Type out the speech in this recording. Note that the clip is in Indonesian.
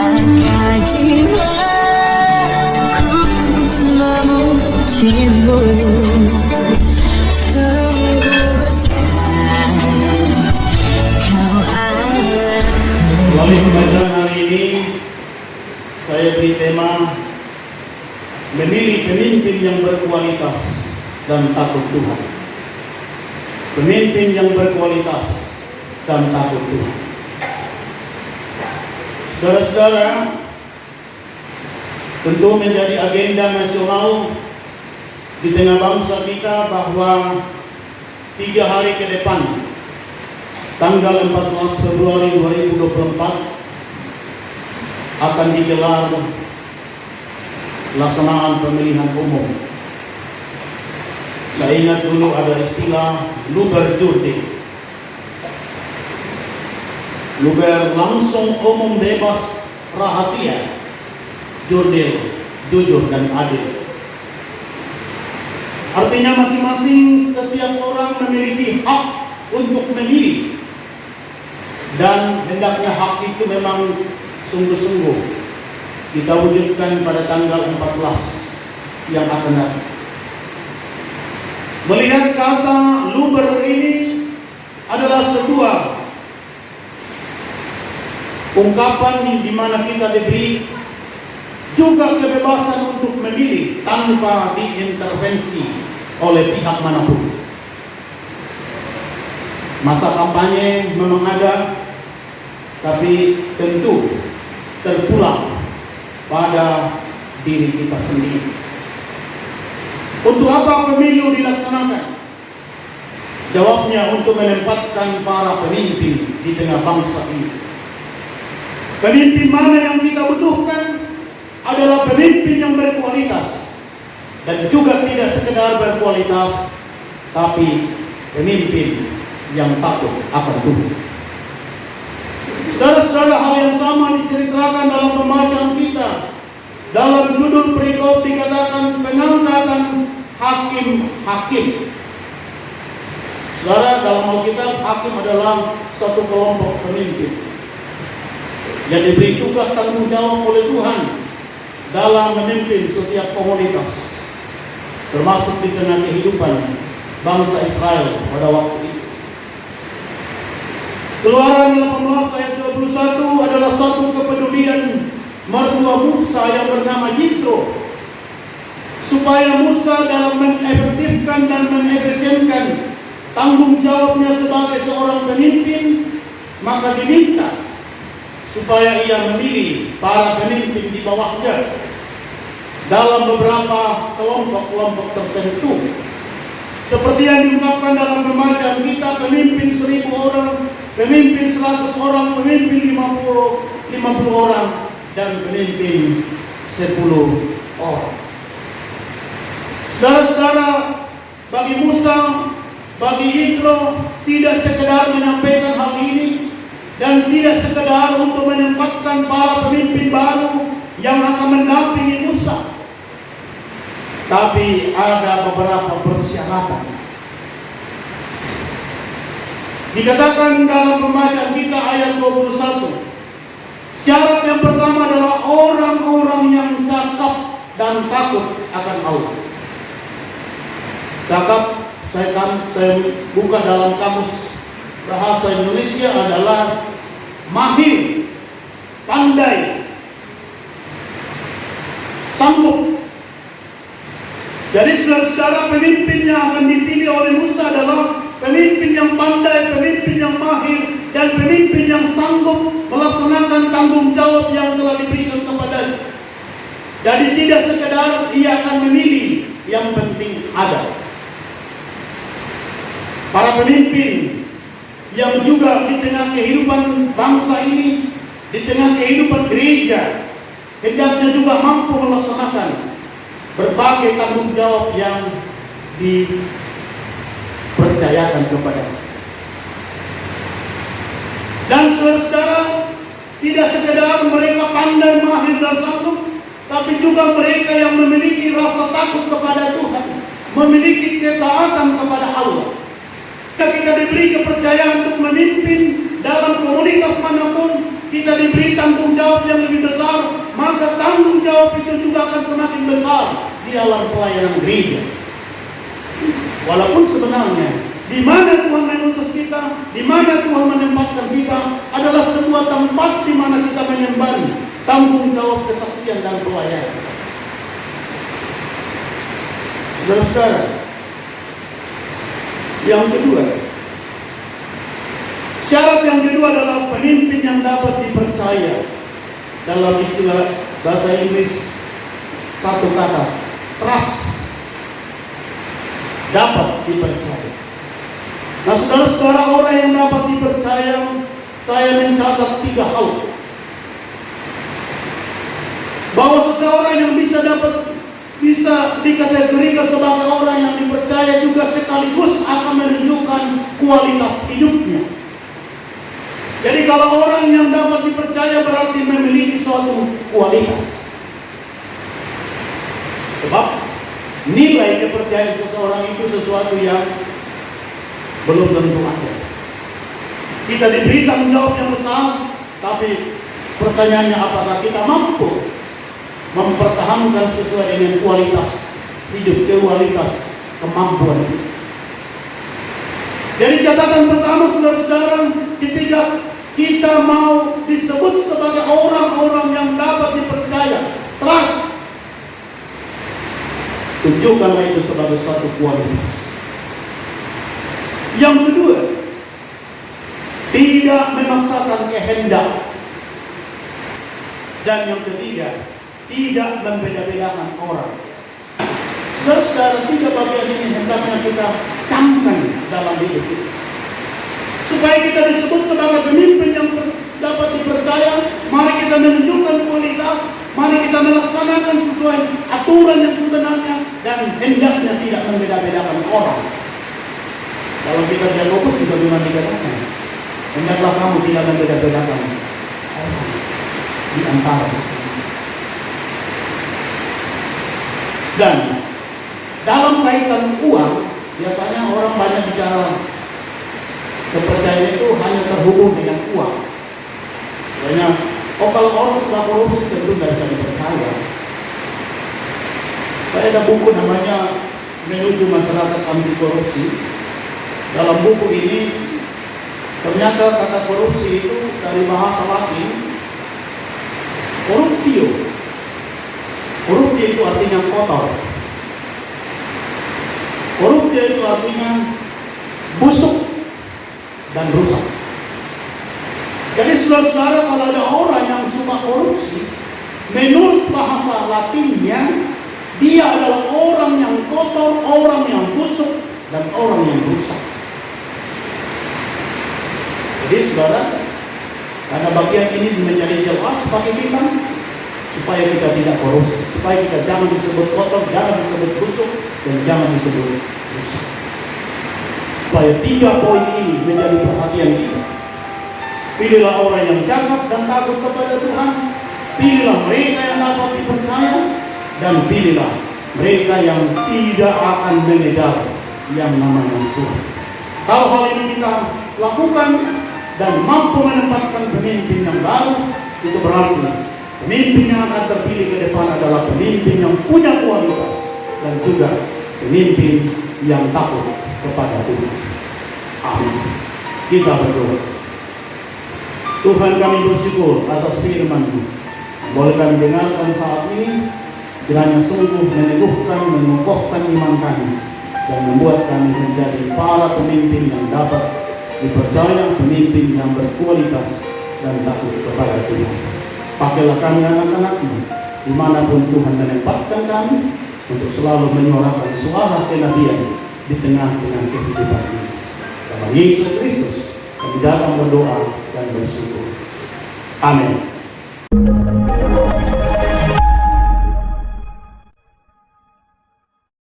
Langkah jiwaku memujimu, sungguh besar kau Allahku. Melalui pembacaan hari ini, saya beri tema memilih pemimpin yang berkualitas dan takut Tuhan. Pemimpin yang berkualitas dan takut Tuhan. Saudara-saudara, tentu menjadi agenda nasional di tengah bangsa kita bahwa 3 hari ke depan, tanggal 14 Februari 2024 akan digelar pelaksanaan pemilihan umum. Saya ingat dulu ada istilah luber jurdil. Luber langsung, umum, bebas, rahasia. Jurdil, jujur dan adil. Artinya masing-masing setiap orang memiliki hak untuk memilih. Dan hendaknya hak itu memang sungguh-sungguh kita wujudkan pada tanggal 14 yang akan datang. Melihat kata luber ini adalah sebuah ungkapan di mana kita diberi juga kebebasan untuk memilih tanpa diintervensi oleh pihak manapun. Masa kampanye memang ada, tapi tentu terpulang pada diri kita sendiri. Untuk apa pemilu dilaksanakan? Jawabnya untuk menempatkan para pemimpin di tengah bangsa ini. Pemimpin mana yang kita butuhkan adalah pemimpin yang berkualitas, dan juga tidak sekedar berkualitas, tapi pemimpin yang takut akan Tuhan. Saudara-saudara, hal yang sama diceritakan dalam pembacaan kita. Dalam judul perikop dikatakan pengangkatan hakim-hakim. Saudara, dalam Alkitab hakim adalah satu kelompok pemimpin yang diberi tugas tanggung jawab oleh Tuhan dalam memimpin setiap komunitas, termasuk di tengah kehidupan bangsa Israel pada waktu itu. Keluaran 18 ayat 21 adalah satu kepedulian mertua Musa yang bernama Yitro, supaya Musa dalam mengefektifkan dan mengefisienkan tanggung jawabnya sebagai seorang pemimpin, maka diminta supaya ia memilih para pemimpin di bawahnya dalam beberapa kelompok-kelompok tertentu. Seperti yang diungkapkan dalam pembacaan kita, pemimpin 1000 orang, pemimpin 100 orang, pemimpin 50 orang, dan pemimpin 10 orang. Saudara-saudara, bagi Musa, bagi Yitro, tidak sekedar menyampaikan hal ini dan tidak sekedar untuk menempatkan para pemimpin baru yang akan mendampingi Musa, tapi ada beberapa persyaratan. Dikatakan dalam pembacaan kita ayat 21, syarat yang pertama adalah orang-orang yang cakap dan takut akan Allah. Cakap, saya buka dalam kamus bahasa Indonesia adalah mahir, pandai, sanggup. Jadi saudara-saudara, pemimpin yang akan dipilih oleh Musa adalah pemimpin yang pandai, pemimpin yang mahir, dan pemimpin yang sanggup melaksanakan tanggung jawab yang telah diberikan kepadanya. Jadi tidak sekedar ia akan memilih, yang penting ada. Para pemimpin yang juga di tengah kehidupan bangsa ini, di tengah kehidupan gereja, hendaknya juga mampu melaksanakan berbagai tanggung jawab yang dipercayakan kepadanya. Dan saudara-saudara, tidak sekedar mereka pandai, mahir, dan sanggup, tapi juga mereka yang memiliki rasa takut kepada Tuhan, memiliki ketaatan kepada Allah. Kita diberi kepercayaan untuk memimpin dalam komunitas manapun, kita diberi tanggung jawab yang lebih besar, maka tanggung jawab itu juga akan semakin besar di dalam pelayanan gereja. Walaupun sebenarnya di mana Tuhan mengutus kita, di mana Tuhan menempatkan kita adalah sebuah tempat di mana kita menyembah tanggung jawab kesaksian dan pelayanan. Saudara-saudara, yang kedua, syarat yang kedua adalah pemimpin yang dapat dipercaya. Dalam istilah bahasa Inggris satu kata, trust, dapat dipercaya. Nah, saudara-saudara, orang yang dapat dipercaya, saya mencatat 3 hal. Bahwa seseorang yang bisa dikategorikan sebagai orang yang dipercaya juga sekaligus akan menunjukkan kualitas hidupnya. Jadi kalau orang yang dapat dipercaya berarti memiliki suatu kualitas. Sebab nilai kepercayaan seseorang itu sesuatu yang belum tentu ada. Kita diberi tanggung jawab yang besar, tapi pertanyaannya apakah kita mampu mempertahankan sesuai dengan kualitas hidup, kualitas kemampuan kita. Jadi catatan pertama, saudara-saudara, ketika kita mau disebut sebagai orang-orang yang dapat dipercaya, trust, tunjukkanlah itu sebagai satu kualitas. Yang kedua, tidak memaksakan kehendak. Dan yang ketiga, tidak membeda-bedakan orang. Saudara-saudara, 3 bagian ini hendaknya kita camkan dalam hidup kita, supaya kita disebut sebagai pemimpin yang dapat dipercaya. Mari kita menunjukkan kualitas, mari kita melaksanakan sesuai aturan yang sebenarnya, dan hendaknya tidak membeda-bedakan orang. Kalau kita Yakobus juga memang dikatakan, hendaklah kamu tidak membeda-bedakan orang di antara sesama. Dan dalam kaitan uang, biasanya orang banyak bicara kepercayaan itu hanya terhubung dengan uang. Makanya, kalau orang sudah korupsi tentu tidak bisa dipercaya. Saya ada buku namanya Menuju Masyarakat Anti Korupsi. Dalam buku ini ternyata kata korupsi itu dari bahasa Latin corruptio. Corruptio itu artinya kotor. Corruptio itu artinya busuk dan rusak. Jadi saudara-saudara, kalau ada orang yang suka korupsi, menurut bahasa Latinnya, dia adalah orang yang kotor, orang yang busuk, dan orang yang rusak. Jadi saudara, karena bagian ini menjadi jelas bagi kita, supaya kita tidak korupsi, supaya kita jangan disebut kotor, jangan disebut busuk, dan jangan disebut rusak. Supaya 3 poin ini menjadi perhatian kita. Pilihlah orang yang cakap dan takut kepada Tuhan, pilihlah mereka yang dapat dipercaya, dan pilihlah mereka yang tidak akan mengejar yang namanya surga. Kalau hal ini kita lakukan dan mampu menempatkan pemimpin yang baru, itu berarti pemimpin yang akan terpilih ke depan adalah pemimpin yang punya kualitas dan juga pemimpin yang takut kepada Tuhan. Amin. Kita berdoa. Tuhan, kami bersyukur atas firman-Mu. Boleh kami dengarkan saat ini, kiranya sungguh meneguhkan, mengukuhkan iman kami, dan membuat kami menjadi para pemimpin yang dapat dipercaya, pemimpin yang berkualitas dan takut kepada Tuhan. Pakailah kami anak-anak-Mu, dimanapun Tuhan menempatkan kami, untuk selalu menyuarakan suara kenabian di tengah-tengah kehidupan ini. Dalam Yesus Kristus, kami datang berdoa dan bersyukur. Amin.